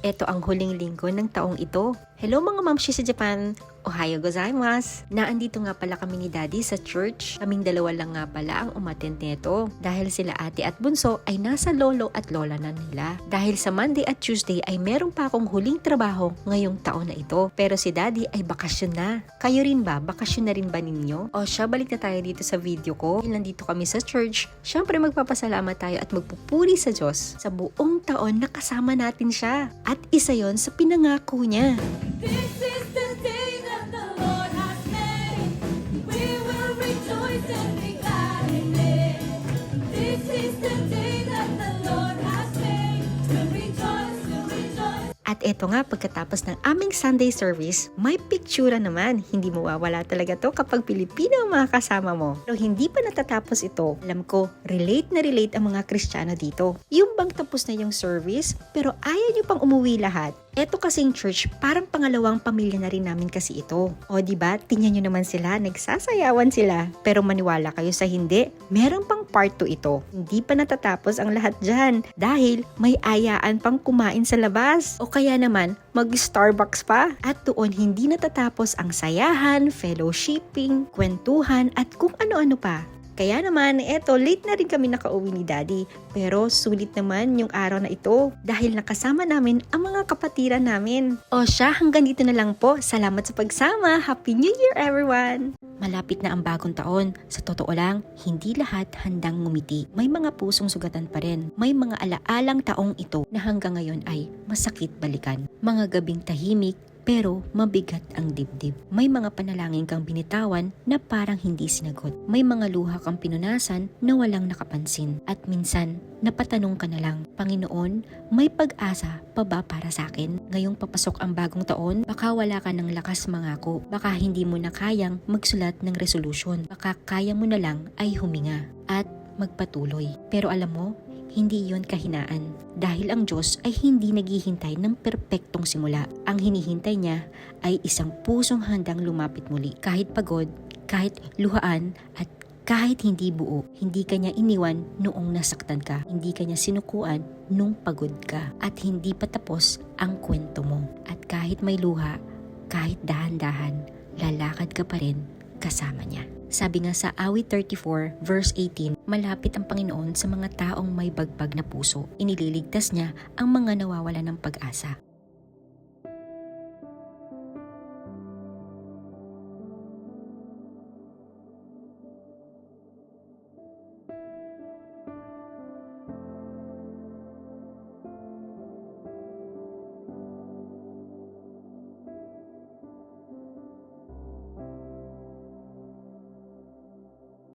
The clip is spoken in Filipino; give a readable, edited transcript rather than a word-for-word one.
Ito ang huling linggo ng taong ito. Hello mga mamshi sa Japan! Ohayo gozaimasu! Naandito nga pala kami ni Daddy sa church. Kaming dalawa lang nga pala ang umattend nito. Dahil sila ate at bunso ay nasa lolo at lola na nila. Dahil sa Monday at Tuesday ay meron pa akong huling trabaho ngayong taon na ito. Pero si Daddy ay bakasyon na. Kayo rin ba? Bakasyon na rin ba ninyo? O siya, balik na tayo dito sa video ko. Nandito kami sa church. Siyempre magpapasalamat tayo at magpupuri sa Diyos. Sa buong taon nakasama natin siya. At isa yon sa pinangako niya. This is the day that the Lord has made. We will rejoice and be glad in it. This is the day that the Lord has made. We'll rejoice, we'll rejoice. At eto nga, pagkatapos ng aming Sunday service, may picture naman. Hindi mawawala talaga to kapag Pilipino ang mga kasama mo. Pero hindi pa natatapos ito. Alam ko, relate na relate ang mga Kristiyano dito. Yung bang tapos na yung service, pero ayaw nyo pang umuwi lahat. Eto kasing church, parang pangalawang pamilya na rin namin kasi ito. O diba, tingnan nyo naman sila, nagsasayawan sila. Pero maniwala kayo sa hindi, meron pang part 2 ito. Hindi pa natatapos ang lahat dyan. Dahil may ayaan pang kumain sa labas. O kaya naman, mag-Starbucks pa. At doon hindi natatapos ang sayahan, fellowshipping, kwentuhan, at kung ano-ano pa. Kaya naman, eto, late na rin kami nakauwi ni Daddy. Pero sulit naman yung araw na ito dahil nakasama namin ang mga kapatiran namin. O siya, hanggang dito na lang po. Salamat sa pagsama. Happy New Year everyone! Malapit na ang bagong taon. Sa totoo lang, hindi lahat handang ngumiti. May mga pusong sugatan pa rin. May mga alaalang taong ito na hanggang ngayon ay masakit balikan. Mga gabing tahimik, pero mabigat ang dibdib. May mga panalangin kang binitawan na parang hindi sinagot. May mga luha kang pinunasan na walang nakapansin. At minsan, napatanong ka na lang, Panginoon, may pag-asa pa ba para sa akin? Ngayong papasok ang bagong taon, baka wala ka ng lakas mangako. Baka hindi mo na kayang magsulat ng resolution. Baka kaya mo na lang ay huminga at magpatuloy. Pero alam mo, hindi yon kahinaan. Dahil ang Diyos ay hindi naghihintay ng perpektong simula. Ang hinihintay niya ay isang pusong handang lumapit muli. Kahit pagod, kahit luhaan, at kahit hindi buo. Hindi ka niya iniwan noong nasaktan ka. Hindi ka niya sinukuan nung pagod ka. At hindi pa tapos ang kwento mo. At kahit may luha, kahit dahan-dahan, lalakad ka pa rin kasama niya. Sabi nga sa Awit 34 verse 18, malapit ang Panginoon sa mga taong may bagbag na puso. Inililigtas niya ang mga nawawala ng pag-asa.